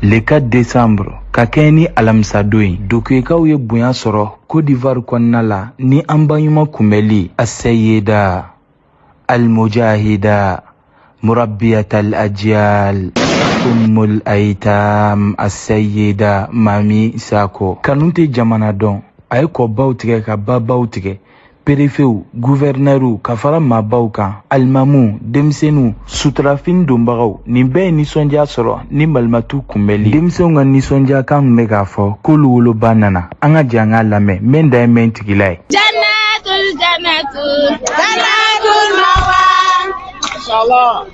le 4 décembre ka kɛ ni alamisa don ye dokuye ye bonya sɔrɔ Côte d'Ivoire kɔnɔna la ni an baɲuman kunbɛli Asayida Al-Mujahida Murabbiyat al-Ajyal Ummul Aitam Asayida Mami Sako kanu tɛ jamana dɔn a ye kɔbaw tigɛ ka babaw tigɛ préfet gouverneur ka fara maabaw kan alimamu denmisɛnninw suturafini donbagaw nin bɛɛ ye nisɔndiya sɔrɔ ni balimatu kunbɛli denmisɛnw ka nisɔndiya kan kun bɛ k'a fɔ k'olu woloba nana an ka jɛ an k'a lamɛn min da ye mɛn tigila ye Jannatul Mawa inshallah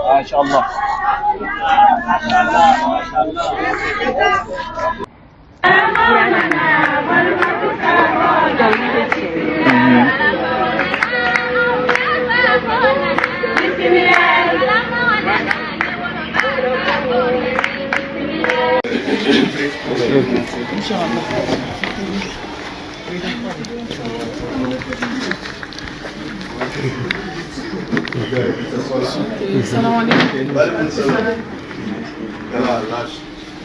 MashaAllah. Salam alaikum.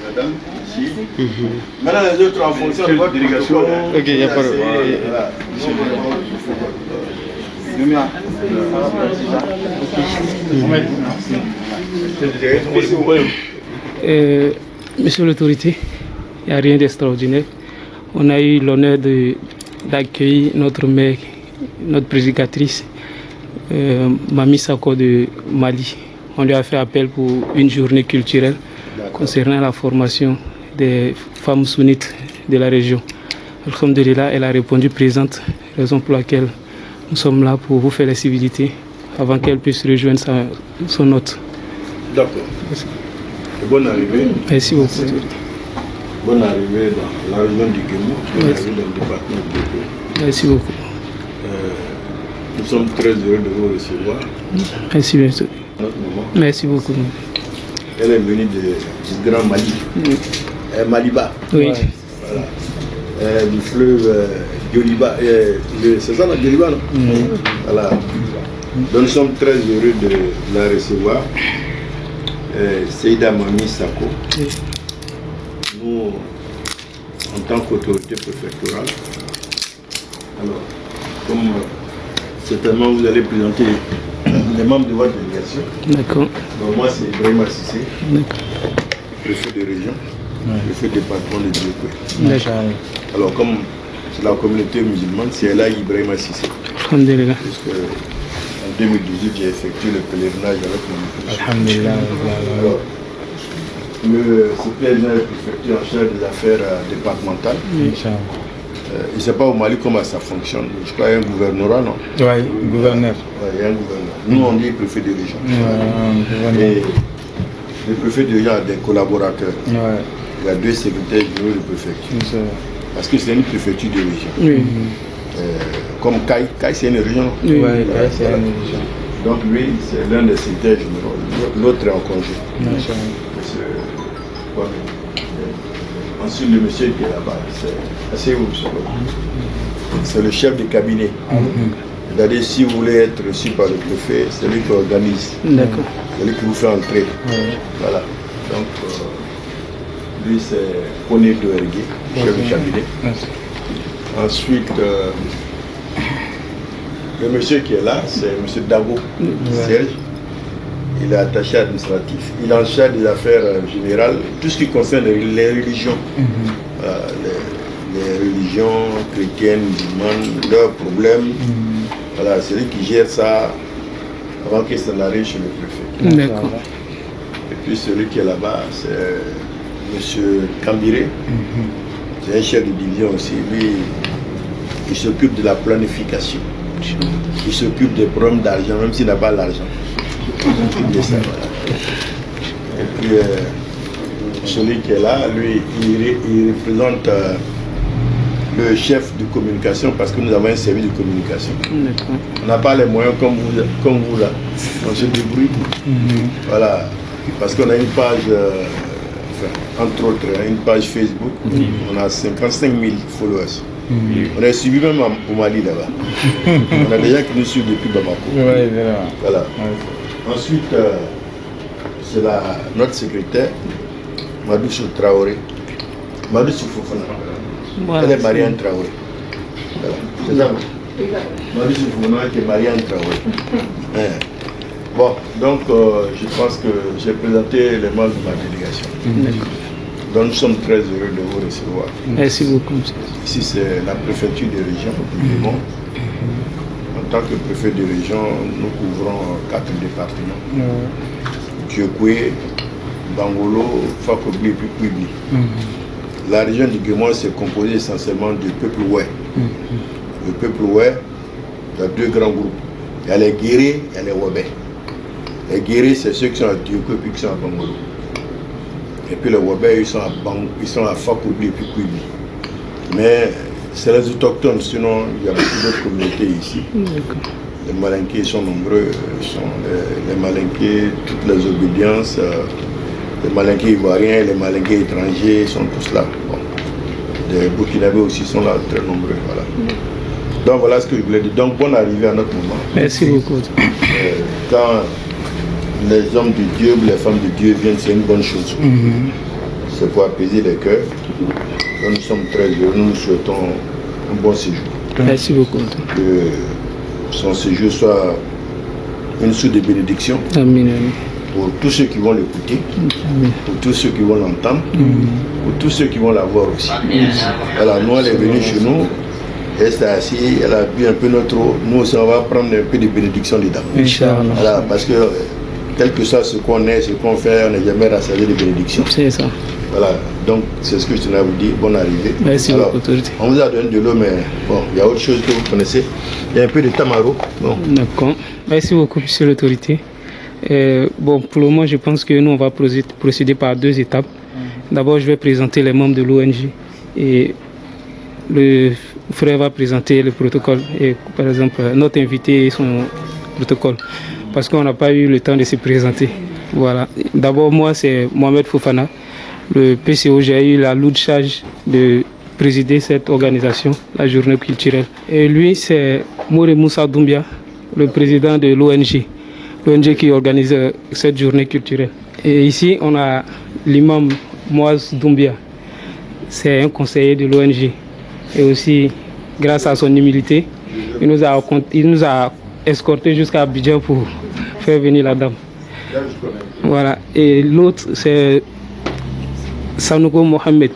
Madame, ici. Maintenant, les autres en fonction de votre délégation. Ok, il n'y a pas de Monsieur l'autorité, il n'y a rien d'extraordinaire. On a eu l'honneur d'accueillir notre mère, notre prédicatrice, Mami Sako de Mali. On lui a fait appel pour une journée culturelle concernant la formation des femmes sunnites de la région. Alhamdulillah, elle a répondu présente, raison pour laquelle nous sommes là pour vous faire les civilités avant qu'elle puisse rejoindre son hôte. D'accord. Bonne arrivée. Merci beaucoup. Bonne arrivée dans la région du Guémou, bonne arrivée dans le département de Guémou. Merci beaucoup. Nous sommes très heureux de vous recevoir. Merci bien sûr. Merci beaucoup. Elle est venue du Grand Mali, Maliba. Oui. Voilà. Du fleuve Dioliba. C'est ça la Dioliba, non? Voilà. Donc nous sommes très heureux de la recevoir. Seyda Mami Sako. Oui. Nous, en tant qu'autorité préfectorale, alors, comme certainement vous allez présenter les membres de votre délégation. D'accord. Donc moi c'est Ibrahima Sissé, D'accord. préfet de région, préfet de département de Djokwe. D'accord. Alors comme c'est la communauté musulmane, c'est Ella Ibrahima Sissé. Alhamdulillah. Parce que en 2018 j'ai effectué le pèlerinage avec mon épouse. Alhamdulillah. Alors, le secrétaire de préfecture en charge des affaires départementales. Je ne sais pas au Mali comment ça fonctionne. Je crois qu'il y a un gouvernorat, non? Oui, gouverneur. Oui, il y a un gouverneur. Nous, on dit préfet de région. Et le préfet de région a des collaborateurs. Il y a 2 secrétaires généraux de préfecture. Parce que c'est une préfecture de région. Oui. Comme Kai, c'est une région. Oui, Kai, c'est une région. Donc lui, c'est l'un des secrétaires généraux. L'autre est en congé. Ensuite, le monsieur qui est là-bas, c'est assez ouf. C'est le chef de cabinet. C'est-à-dire, si vous voulez être reçu par le préfet, c'est lui qui organise. D'accord. C'est lui qui vous fait entrer. Voilà. Donc, lui, c'est Koné Douergué, chef de cabinet. Ensuite, le monsieur qui est là, c'est monsieur Dago, Serge. Il est attaché administratif. Il est en charge des affaires générales, tout ce qui concerne les religions. Les religions chrétiennes, musulmanes, leurs problèmes. Voilà, c'est lui qui gère ça avant que ça n'arrive chez le préfet. D'accord. Et puis celui qui est là-bas, c'est monsieur Kambiré. C'est un chef de division aussi. Lui, il s'occupe de la planification. Il s'occupe des problèmes d'argent, même s'il n'a pas l'argent. Et puis celui qui est là, lui, il représente le chef de communication parce que nous avons un service de communication. On n'a pas les moyens comme vous là. On se débrouille. Voilà. Parce qu'on a une page entre autres, une page Facebook. On a 55 000 followers. On est suivi même au Mali là-bas. On a des gens qui nous suivent depuis Bamako. Oui, vraiment. Voilà. Ouais. Ensuite, c'est notre secrétaire, Madoussou Traoré. Madoussou Fofana. Voilà, Elle est Marianne Traoré. Voilà. C'est ça. Madoussou Fofana qui est Marianne Traoré. Bon, donc je pense que j'ai présenté les membres de ma délégation. Donc nous sommes très heureux de vous recevoir. Merci beaucoup. Ici c'est la préfecture de région du Gabon. En tant que préfet de région, nous couvrons 4 départements. Djokoué, Bangolo, Fakobli et puis Kouibi. La région du Gabon c'est composée essentiellement du peuple Oué. Le peuple Oué, il y a 2 grands groupes. Il y a les Guérés et il y a les Wabé. Les Guérés, c'est ceux qui sont à Djokoué et qui sont à Bangolo. Et puis les Wabé, ils sont à Fakobli et puis Kouibi. Mais c'est les autochtones, sinon il y a beaucoup d'autres communautés ici. Les Malinqués sont nombreux, les Malinqués, toutes les obédiences, les Malinqués ivoiriens, les Malinqués étrangers sont tous là. Bon. Les Burkinabés aussi sont là, très nombreux. Voilà. Donc voilà ce que je voulais dire. Donc bonne arrivée à notre moment. Merci beaucoup. Quand les hommes de Dieu ou les femmes de Dieu viennent, c'est une bonne chose. C'est pour apaiser les cœurs. Donc nous sommes très heureux, nous souhaitons un bon séjour. Merci beaucoup. Que son séjour soit une source de bénédiction. Amen. Pour tous ceux qui vont l'écouter, pour tous ceux qui vont l'entendre, pour tous ceux qui vont la voir aussi. Voilà, nous elle est venue chez nous, elle s'est assise, elle a bu un peu notre eau, nous aussi on va prendre un peu de bénédiction dedans. Inch'Allah. Voilà, parce que quel que soit ce qu'on est, ce qu'on fait, on n'est jamais rassasié de bénédiction. C'est ça. Voilà, donc c'est ce que je tenais à vous dire. Bonne arrivée. Merci Alors, beaucoup. on vous a donné de l'eau, mais bon, il y a autre chose que vous connaissez. Il y a un peu de tamaro. Bon. D'accord. Merci beaucoup, monsieur l'autorité. Bon, pour le moment, je pense que nous, on va procéder par 2 étapes. D'abord, je vais présenter les membres de l'ONG et le frère va présenter le protocole. Et, par exemple, notre invité et son protocole. Parce qu'on n'a pas eu le temps de se présenter. Voilà. D'abord, moi, c'est Mohamed Fofana. Le PCO, j'ai eu la lourde charge de présider cette organisation, la journée culturelle. Et lui, c'est Mouré Moussa Doumbia, le président de l'ONG qui organise cette journée culturelle. Et ici, on a l'imam Moaz Doumbia. C'est un conseiller de l'ONG. Et aussi, grâce à son humilité, il nous a escorté jusqu'à Abidjan pour faire venir la dame. Voilà. Et l'autre, c'est Sanogo Mohamed.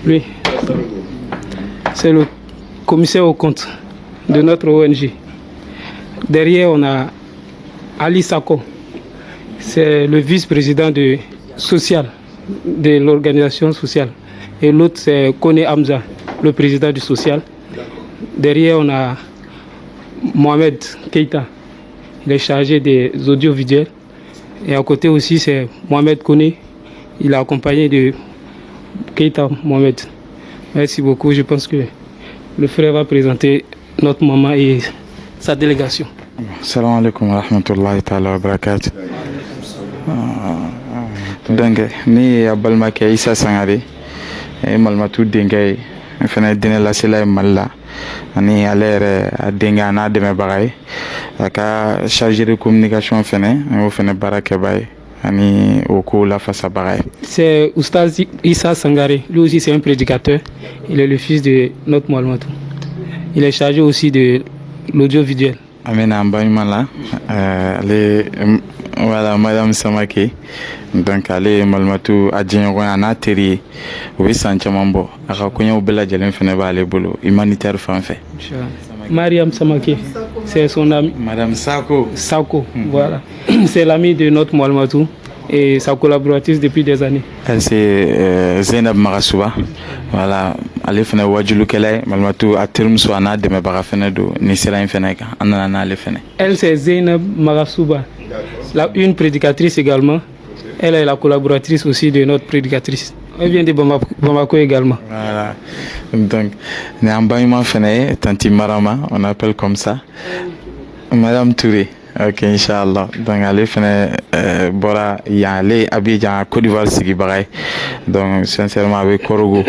Lui, c'est le commissaire aux comptes de notre ONG. Derrière, on a Ali Sako. C'est le vice-président de l'organisation sociale. Et l'autre, c'est Kone Hamza, le président du social. Derrière, on a Mohamed Keita. Il est chargé des audiovisuels. Et à côté aussi, c'est Mohamed Kone. Il est accompagné de Keita Mohamed. Merci beaucoup. Je pense que le frère va présenter notre maman et sa délégation. Salam alaikum wa rahmatullahi ta'ala wa barakatuh. Donc, ni abalmakɛ Isa Sangare Malimatu denkɛ ye fana dinɛ lasela ye Mali la ani ale yɛrɛ a denkɛ a n'a dɛmɛbaga ye a ka chargé de communication fana an y'o fana baara kɛba ye ani o ko lafasabaga ye. C'est Oustaz Issa Sangare. Lui aussi c'est un prédicateur. Il est le fils de notre Malimatu. Il est chargé aussi de l'audiovisuel. Amina Mbaïmala, voilà, Madame Samake. Donc, ale Malimatu a diɲɛɲɔgɔn a n'a teri o bɛ san caman bɔ a ka kɔɲɔw bɛɛ lajɛlen fana b'ale bolo humanitaire fan fɛ. Mariam Samake, c'est son ami. Madame Sako. Voilà. C'est l'ami de notre Malimatu et sa collaboratrice depuis des années. Elle c'est Zainab Magasuba. Voilà, ale fana ye wajulukɛla ye Malimatu a terimuso a n'a dɛmɛbaga fana don nin sira in fana kan an nana n'ale fana. Elle c'est Zainab Magasuba, une prédicatrice également. Elle est la collaboratrice aussi de notre prédicatrice. Elle vient de Bamako également. Voilà. Donc, Néambaïma Fene, Tanti Marama, on appelle comme ça. Madame Touré. Ok, Inch'Allah. Donc, allez, bora, y aller, Abidjan, Côte d'Ivoire, Sigibaray. Donc, sincèrement, avec Korogo.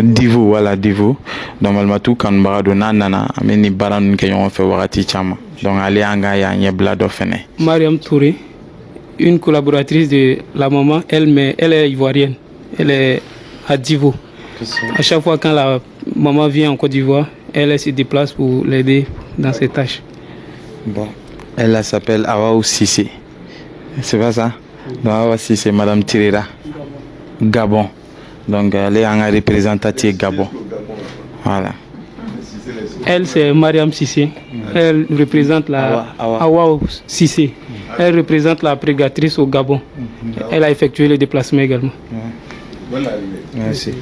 Divu, voilà, Divu. Donc, Malmatou, quand Barado, Nana, Ameni Baran, qui ont fait Warati Chama. Donc, allez, Anga, y a Blado Fene. Mariam Touré, une collaboratrice de la maman, elle est ivoirienne. Elle est à Divo. À chaque fois quand la maman vient en Côte d'Ivoire, elle se déplace pour l'aider dans ses tâches. Bon, elle s'appelle Awa Sissé. C'est pas ça? Donc, Awa Sissé, Madame Tirera. Gabon. Donc, elle est en représentative Gabon. Voilà. Elle, c'est Mariam Sissé. Elle représente la Awa Sissé. Elle représente la prégatrice au Gabon. Elle a effectué le déplacement également. Merci.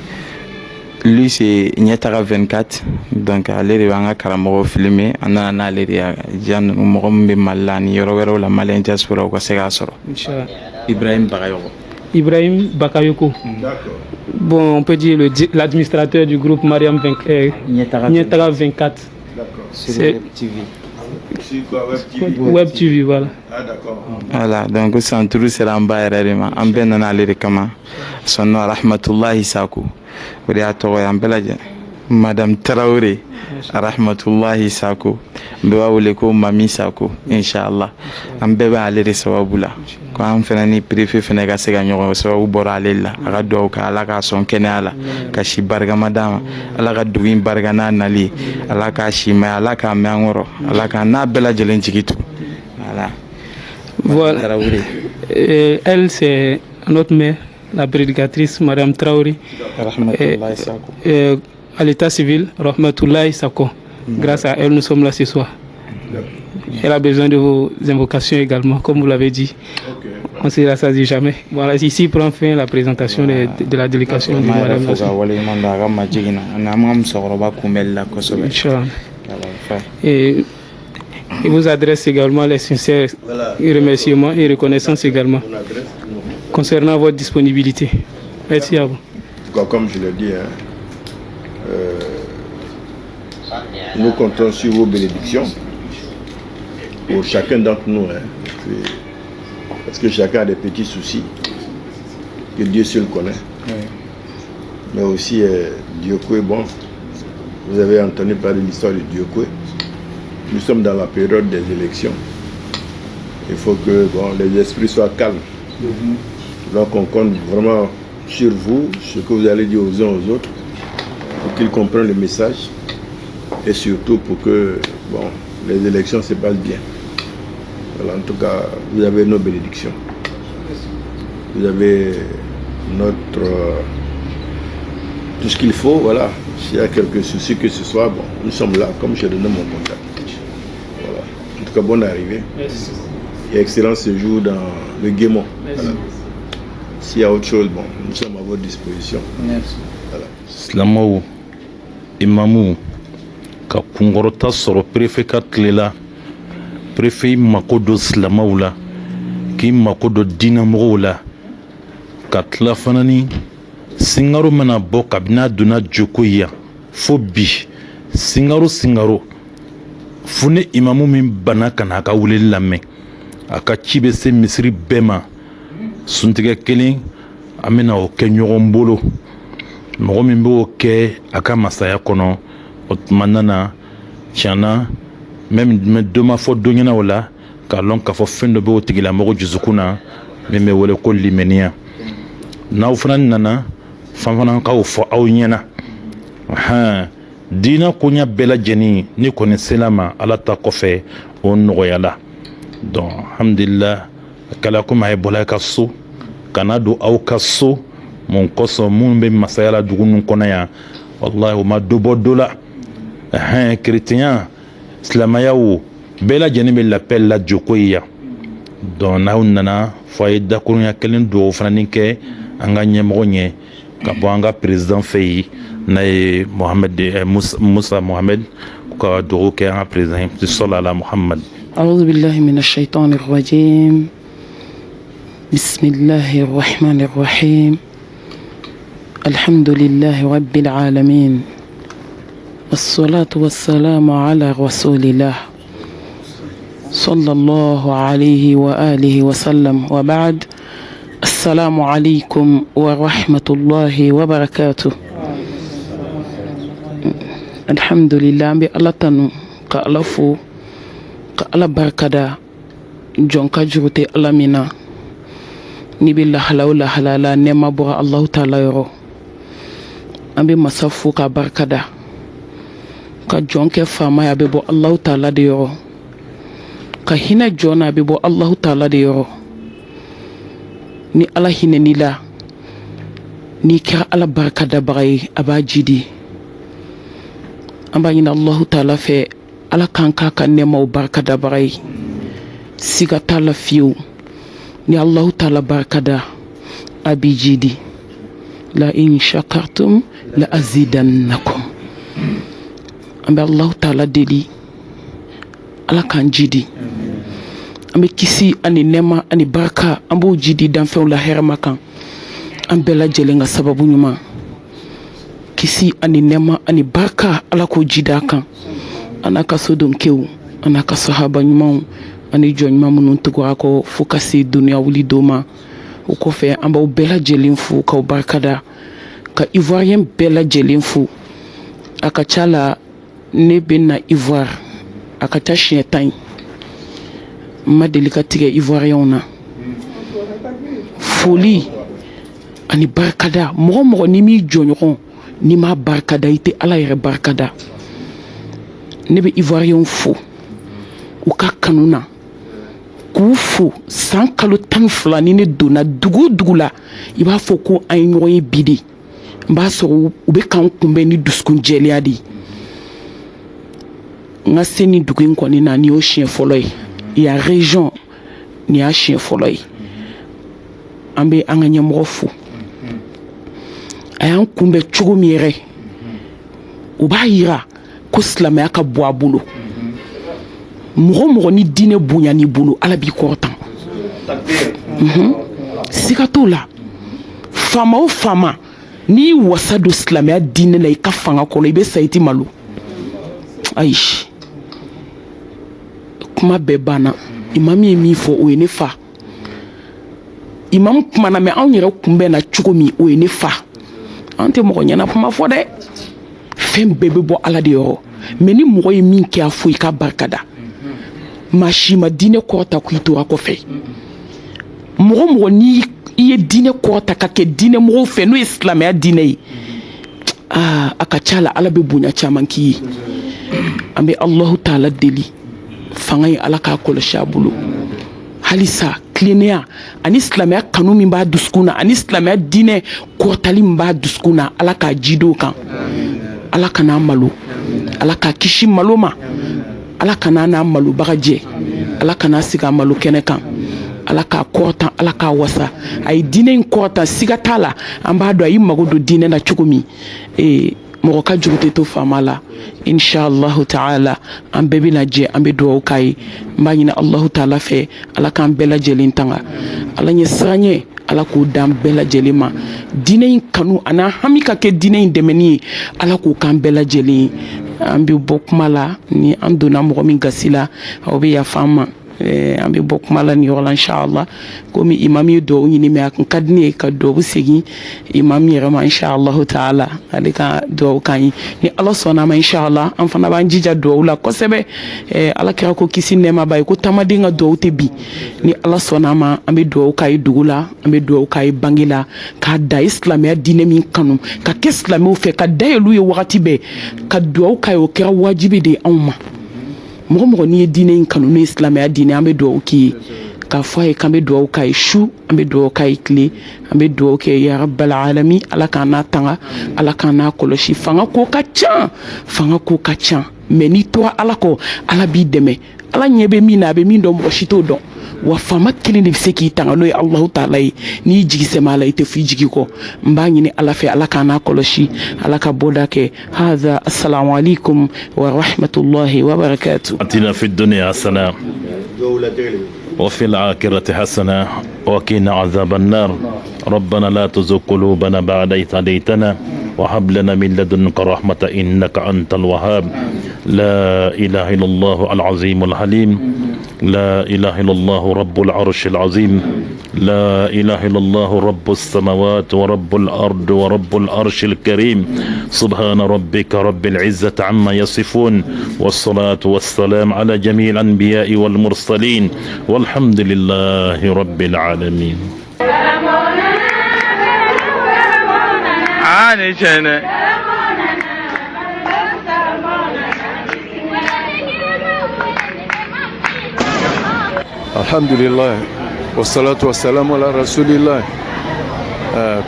Lui, c'est Nietara 24. Donc, elle est en Karamoro filmé. On a allé à Jan Morombe Malani, Yorowero, la Malin Diaspora, ou Segasoro. Ibrahim Bakayoko. Ibrahim Bakayoko. Bon, on peut dire l'administrateur du groupe Mariam Nietara 24. C'est Web TV, voilà. Ah, d'accord. Voilà, donc c'est un tour sur l'amba réellement. En bien on a les comment. Son nom Rahmatullahi Sakou. Vous avez trouvé un bel Madame Traoré. Rahmatullahi Sakou. Mbewa uleko Mami Sakou. Inch'Allah. En bébé aller de Sawabula. Quand on fait un préfet Fenega Seganyo, Sawabu Boralella. Agado Kalaka son Kenala. Kashi Bargamadama. Alaka Douin Bargana Nali. Alaka Shima. Alaka Mangoro. Alaka Nabella Jelenchikitu. Voilà. Voilà. Elle, c'est notre mère, la prédicatrice, Madame Traoré. À l'état civil, Rahmatullahi Sako. Grâce à elle, nous sommes là ce soir. Elle a besoin de vos invocations également, comme vous l'avez dit. On ne se rassasie jamais. Voilà, ici prend fin la présentation de la délégation de Madame et il vous adresse également les sincères remerciements et reconnaissances également concernant votre disponibilité. Merci à vous. Comme je l'ai dit, nous comptons sur vos bénédictions pour chacun d'entre nous. Parce que chacun a des petits soucis que Dieu seul connaît. Mais aussi Diokwe, bon, vous avez entendu parler de l'histoire de Diokwe. Nous sommes dans la période des élections. Il faut que les esprits soient calmes. Donc on compte vraiment sur vous, ce que vous allez dire aux uns aux autres, pour qu'ils comprennent le message et surtout pour que les élections se passent bien. Voilà, en tout cas, vous avez nos bénédictions. Vous avez tout ce qu'il faut, voilà. S'il y a quelques soucis que ce soit, nous sommes là, comme j'ai donné mon contact. Voilà. En tout cas, bonne arrivée. Merci. Et excellent séjour dans le Guémon. Voilà. S'il y a autre chose, nous sommes à votre disposition. Merci. Voilà. Slamo, Imamou, ka kungorota soro préfet ka tlela, préfet makodo slamaou la, ki makodo dinamro la, ka tla fanani, singaro mana bo kabina duna jokoya, fobi, singaro, fune Imamou min bana kanaka wule lame, aka chibe se misri bema, suntige kelen amena o kenyoron bolo mɔgɔ min b'o kɛ a ka masaya kɔnɔ o tuma nana tiɲɛna même dɔ ma fɔ dɔ ɲɛna o la k'a lɔn k'a fɔ fɛn dɔ b'o tigilamɔgɔ dusukun na min bɛ wele ko limaniya n'aw fana nana fan fana k'aw fɔ aw ɲɛna diinɛ koɲɛ bɛɛ lajɛlen ni kɔni sela ma ala ta kɔfɛ o nɔgɔyala donc alhamdulillah a kɛla komi a ye bɔla ka so kana don aw ka so mon kosɔn minnu bɛ masaya la dugu ninnu kɔnɔ yan wallahi o ma dɔ bɔ dɔ la kerecɛnya silamɛya o bɛɛ lajɛlen bɛ l'appel la joko ye yan donc n'aw nana fɔ a ye dakurunya kelen dugawu fana ni kɛ an ka ɲɛmɔgɔ ɲɛ ka bɔ an ka président fɛ yen n'a ye Musa Mohamed ka dugawu kɛ an ka président sɔli ala Muhammad. أعوذ بالله من الشيطان الرجيم بسم الله الرحمن الرحيم الحمد لله رب العالمين والصلاة والسلام على رسول الله صلى الله عليه وآله وسلم وبعد السلام عليكم ورحمة الله وبركاته. الحمد لله بالله تنو كألفو كألا بركدا جونكا جروتي ألمنا نبي الله حلا حلالا نما برا الله تعالى يرو أبي مسافو كبركدا كجونك فما يبي الله تعالى يرو كهنا جونا بيبو الله تعالى ديرو ni ala hineni la ni kira ala baraka da bagai aba jidi amba ina Allah ta'ala fe ala kanka kan nema baraka da bagai siga ta'ala fiu ni Allah ta'ala baraka da abi jidi la in shakartum la azidannakum amba Allah ta'ala deli ala kan jidi ambe kisi ani nema ani baraka ambo jidi dan fe la herma kan ambela jelenga sababu nyuma kisi ani nema ani baraka ala ko jida kan anaka sodom kew anaka sahaba nyuma ani jonyma munun tugo ko fukasi dunya wuli doma o ko fe ambo bela jelin fu ka barkada ka ivoirien bela jelin fu aka chala ne benna ivoire aka ta chien ma delicate ivoirien na folie ani barkada mo ni mi jonyon ni ma barkada ite ala yere barkada ne be ivoirien fo u ka kanuna ku fo san kalo tan fulani ne dona dugu la i b'a fɔ ko an ɲɔgɔn ye bidi mba so u be kan kunbɛ ni duskun jeliya di nga seni dugu in kɔni na ni o chien fɔlɔ ye ya région ni a chien fɔlɔ ye an be an ka ɲɛmɔgɔ fo a y'an kunbɛ cogo min yɛrɛ u b'a yira ko silamɛya ka bɔ a bolo mɔgɔ ni diinɛ bonya n'i bolo ala b'i kɔrɔtan siga t'o la fama o fama n'i wasa don silamɛya diinɛ la i ka fanga kɔnɔ i bɛ sa i ti malo ayi kuma bɛɛ banna imam ye min fɔ o ye ne fa imam kumana mɛ anw yɛrɛ kunbɛn na cogo min o ye ne fa an tɛ mɔgɔ ɲɛna kuma fɔ dɛ fɛn bɛɛ bɛ bɔ ala de yɔrɔ mɛ ni mɔgɔ ye min kɛ a fo i ka barikada maa si ma diinɛ kɔrɔta k'i to a kɔfɛ mɔgɔ n'i ye diinɛ kɔrɔta ka kɛ diinɛ mɔgɔw fɛ n'o ye silamɛya diinɛ ye a ka ca la ala bɛ bonya caman k'i ye an bɛ Allahu ta'ala deli fanga ye ala k'a kɔlɔsi a bolo halisa tilennenya ani silamɛya kanu min b'a dusukun na ani silamɛya diinɛ kɔrɔtali min b'a dusukun na ala k'a jid'o kan ala kana malo ala k'a kisi malo ma ala kana n'a malobaga jɛ ala kana sigi a malo kɛnɛ kan ala k'a kɔrɔtan ala k'a wasa a ye diinɛ in kɔrɔtan siga t'a la an b'a dɔn a y'i mago don diinɛ na cogo min mɔgɔ ka jugu tɛ to faama la inshallah ta'ala an bɛɛ bɛna jɛ an bɛ dugawu k'a ye n b'a ɲini Allahu ta'ala fɛ ala k'an bɛɛ lajɛlen tanga ala ɲɛ siran ye ala k'o d'an bɛɛ lajɛlen ma diinɛ in kanu a n'a hami ka kɛ diinɛ in dɛmɛni ye ala k'o k'an bɛɛ lajɛlen ye an bɛ bɔ kuma la ni an donna mɔgɔ min gasi la aw bɛ yafa an ma an bɛ bɔ kuma la nin yɔrɔ la inshallah komi imam ye dugawu ɲini mɛ a kun ka di ne ye ka dugawu segin imam yɛrɛ ma inshallah ta'ala ale ka dugawu k'an ye ni ala sɔnna ma inshallah an fana b'an jija dugawu la kosɛbɛ ala kɛra ko kisi nɛɛma b'a ye ko taamaden ka dugawu tɛ bi ni ala sɔnna ma an bɛ dugawu k'a ye dugu la an bɛ dugawu k'a ye bange la k'a da ye silamɛya diinɛ min kanu ka kɛ silamɛw fɛ ka da yɛl'u ye wagati bɛɛ ka dugawu k'a ye o kɛra wajibi de ye anw ma mɔgɔ n'i ye diinɛ in kanu n'o ye silamɛya diinɛ an bɛ dugawu k'i ye k'a fɔ a ye k'an bɛ dugawu k'a ye su an bɛ dugawu k'a ye tile an bɛ dugawu kɛ ya rabbal alamin ala k'an n'a tanga ala k'an n'a kɔlɔsi fanga ko ka ca mɛ n'i tora ala kɔ ala b'i dɛmɛ ala ɲɛ bɛ min na a bɛ min dɔn mɔgɔ si t'o dɔn wa faama kelen de bɛ se k'i tanga n'o ye Allahu ta'ala ye n'i jigi sɛmɛ a la i tɛ f'i jigi kɔ n b'a ɲini ala fɛ ala k'an n'a kɔlɔsi ala ka bɔda kɛ hadha assalamu alaikum wa rahmatullahi wa barakatuh. atina fi dunya hasana وفي الآخرة حسنة وقنا عذاب النار ربنا لا تزغ قلوبنا بعد إذ هديتنا وهب لنا من لدنك رحمة إنك أنت الوهاب لا إله إلا الله العظيم الحليم لا إله إلا الله رب العرش العظيم لا إله إلا الله رب السماوات ورب الأرض ورب العرش الكريم سبحان ربك رب العزة عما يصفون والصلاة والسلام على جميع الأنبياء والمرسلين والحمد لله رب العالمين. Alhamdulillah wassalatu wassalamu ala rasulillah.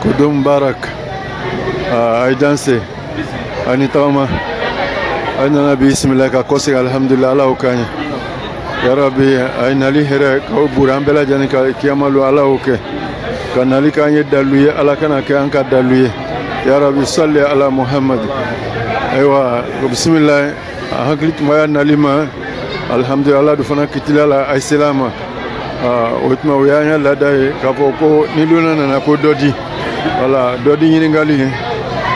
Kudum barak aidanse anitama anana bismillah ka kosi alhamdulillah ala ukanya ya rabbi ainali here ka buran bela jani ka kiyamalu ala uke kanali kanye daluye ala kana ka anka daluye ya rabbi salli ala muhammad. Aywa bismillah haklit maya nalima alhamdulillah du fana kitilala ay selama otma uyanya ladaye kafoko niluna na ko dodi wala dodi nyini ngali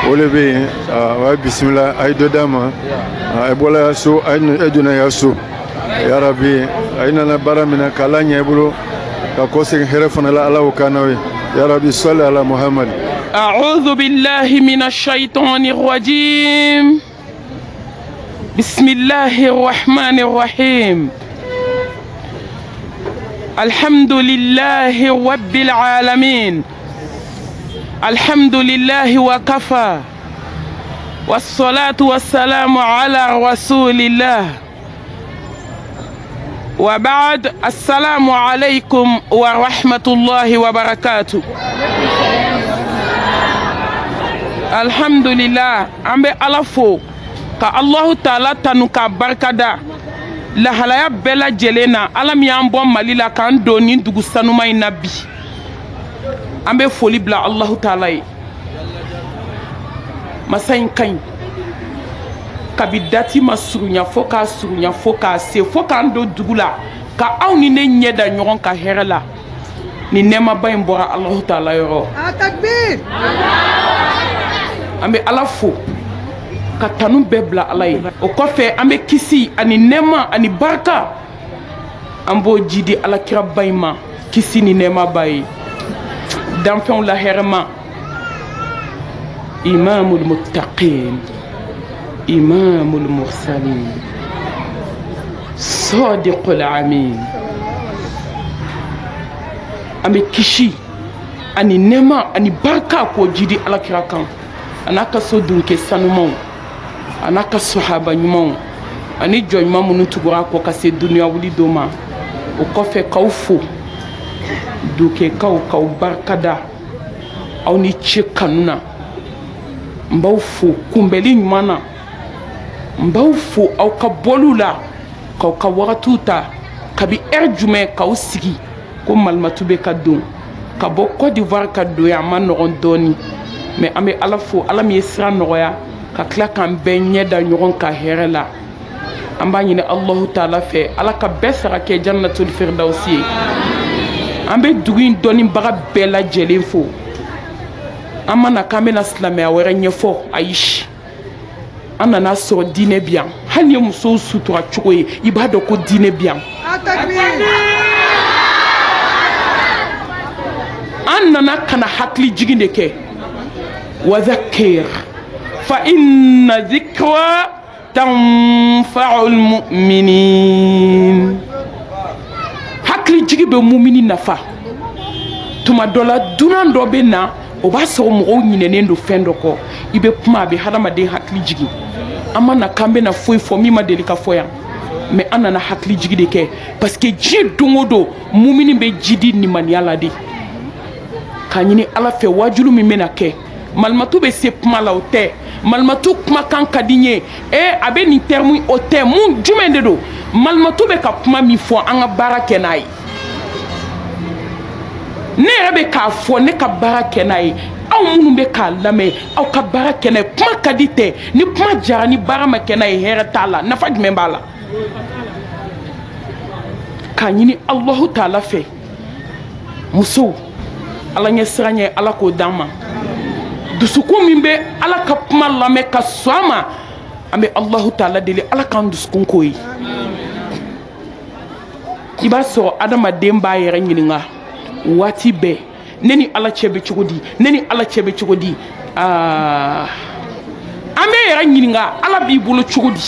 olebe wa bismillah ay dodama ay bola so ay eduna yaso ya rabbi ay nana baramina kalanya bulo ka kosen herefana la ala ukanawe ya rabbi salli ala muhammad. a'udhu billahi minash shaitanir rajim. بسم الله الرحمن الرحيم. الحمد لله رب العالمين. الحمد لله وكفى والصلاة والسلام على رسول الله وبعد. السلام عليكم ورحمة الله وبركاته. الحمد لله أمي ألفو ka Allahu Ta'ala tanu ka barkada lahalaya bɛɛ lajɛlen na Ala min y'an bɔ Mali la k'an don nin dugu sanuma in na bi. An bɛ foli bila Allahu Ta'ala ye. Masa in ka ɲi kabi dati ma surunya fo k'a surunya fo k'a se fo k'an don dugu la ka aw ni ne ɲɛ da ɲɔgɔn ka hɛrɛ la. Ni nɛɛmaba in bɔra Allahu Ta'ala yɔrɔ. Takbir. An bɛ Ala fo ka tanu bɛɛ bila Ala ye. O kɔfɛ an bɛ kisi ani nɛɛma ani barika an b'o ji di Alakira ba in ma kisi ni nɛɛma ba ye. Danfɛnw la hɛrɛma imamul muttaqin imamul mursalin sadiqul amin. An bɛ kisi ani nɛɛma ani barika k'o ji di Alakira kan a n'a ka so dunke sanumanw a n'a ka sahaba ɲumanw ani jɔn ɲuman minnu tugura kɔ ka se duniya wuli don ma. O kɔfɛ k'aw fo dukekaw k'aw barikada aw ni ce kanu na. N b'aw fo kunbɛli ɲuman na. N b'aw fo aw ka bɔliw la k'aw ka wagatiw ta kabi heure jumɛn k'aw sigi ko malimatu bɛ ka don ka bɔ Côte d'Ivoire ka don yan a ma nɔgɔn dɔɔni mais an bɛ Ala fo Ala min ye sira nɔgɔya ka tila k'an bɛɛ ɲɛ da ɲɔgɔn ka hɛrɛ la. An b'a ɲini Allahu Ta'ala fɛ Ala ka bɛɛ sara kɛ jannatul firdausi ye. An bɛ dugu in dɔnnibaga bɛɛ lajɛlen fo. An ma na k'an bɛna silamɛya wɛrɛ ɲɛfɔ ayi. An nana sɔrɔ diinɛ bi yan hali ni ye musow sutura cogo ye i b'a dɔn ko diinɛ bi yan. An nana kana hakili jigin de kɛ wadhakir fa inna dhikra tanfa'ul mu'minin. Hakili jigi bɛ mumini nafa. Tuma dɔ la dunan dɔ bɛ na o b'a sɔrɔ mɔgɔw ɲinɛnen don fɛn dɔ kɔ i bɛ kuma a bɛ hadamaden hakili jigi. An ma na k'an bɛna foyi fɔ min ma deli ka fɔ yan mais an nana hakili jigi de kɛ parce que diɲɛ don o don mumini bɛ ji di nimaniya la de. K'a ɲini Ala fɛ wajulu min bɛna kɛ malimatu bɛ se kuma la o tɛ malimatu kumakan ka di n ye a bɛ nin terme o tɛ mun jumɛn de don malimatu bɛ ka kuma min fɔ an ka baara kɛ n'a ye. Ne yɛrɛ bɛ k'a fɔ ne ka baara kɛ n'a ye aw minnu bɛ k'a lamɛn aw ka baara kɛ n'a ye kuma ka di tɛ ni kuma jara ni baara ma kɛ n'a ye hɛrɛ t'a la nafa jumɛn b'a la. K'a ɲini Allahu Ta'ala fɛ musow Ala ɲɛ siran ye Ala k'o d'an ma. Dusukun min bɛ Ala ka kuma lamɛn ka sɔn a ma an bɛ Allahu Ta'ala deli Ala k'an dusukun k'o ye. i b'a sɔrɔ adamaden b'a yɛrɛ ɲininga waati bɛɛ ne ni ala cɛ bɛ cogo di ne ni ala cɛ bɛ cogo di an bɛ yɛrɛ ɲininga ala b'i bolo cogo di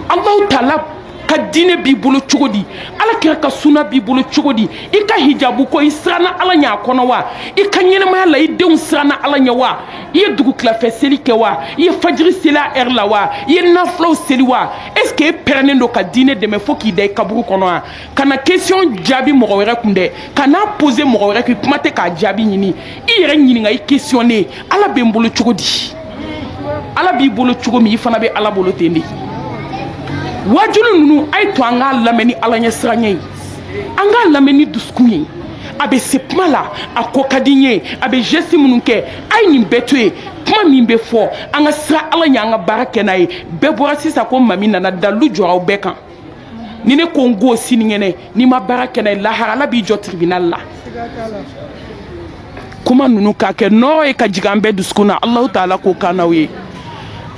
Allahu Taala ka diinɛ b'i bolo cogo di ala kira ka suna b'i bolo cogo di i ka hijabu ko i siranna ala ɲɛ a kɔnɔ wa i ka ɲɛnɛmaya la i denw siranna ala ɲɛ wa i ye dugu tilafɛ seli kɛ wa i ye fajiri seli a heure la wa i ye nafulaw seli wa est ce que e pɛrɛnnen don ka diinɛ dɛmɛ fo k'i da i kaburu kɔnɔ wa ka na question jaabi mɔgɔ wɛrɛ kun dɛ ka n'a poser mɔgɔ wɛrɛ kun kuma tɛ k'a jaabi ɲini i yɛrɛ ɲininka i questionner ala bɛ n bolo cogo di ala b'i bolo cogo min i fana bɛ ala bolo ten de wajulu nunu ay to an ka lamɛn ni ala ɲɛ siran ye an ka lamɛn ni dusukun ye a bɛ se kuma la a ko ka di n ye a bɛ geste minnu kɛ a ye nin bɛɛ to yen kuma min bɛ fɔ an ka siran ala ɲɛ an ka baara kɛ n'a ye bɛɛ bɔra sisan ko mami nana dalu jɔra aw bɛɛ kan ni ne ko n go sinikɛnɛ n'i ma baara kɛ n'a ye laharala b'i jɔ tribunal la kuma ninnu ka kɛ nɔrɔ ye ka jigin an bɛɛ dusukun na Allahu Taala k'o kan n'aw ye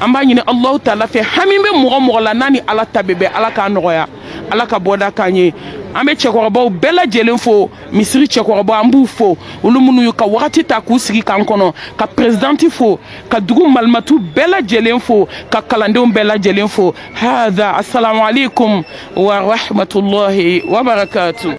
an b'a ɲini Allahu Taala fɛ hami bɛ mɔgɔ mɔgɔ la n'a ni ala ta bɛ bɛn ala k'a nɔgɔya ala ka bɔda k'an ye an bɛ cɛkɔrɔbaw bɛɛ lajɛlen fo misiri cɛkɔrɔbaw an b'u fo olu minnu y'u ka wagati ta k'u sigi k'an kɔnɔ ka présidente fo ka dugu malimatu bɛɛ lajɛlen fo ka kalandenw bɛɛ lajɛlen fo hadha assalamu alaikum wa rahmatullahi wa barakatuh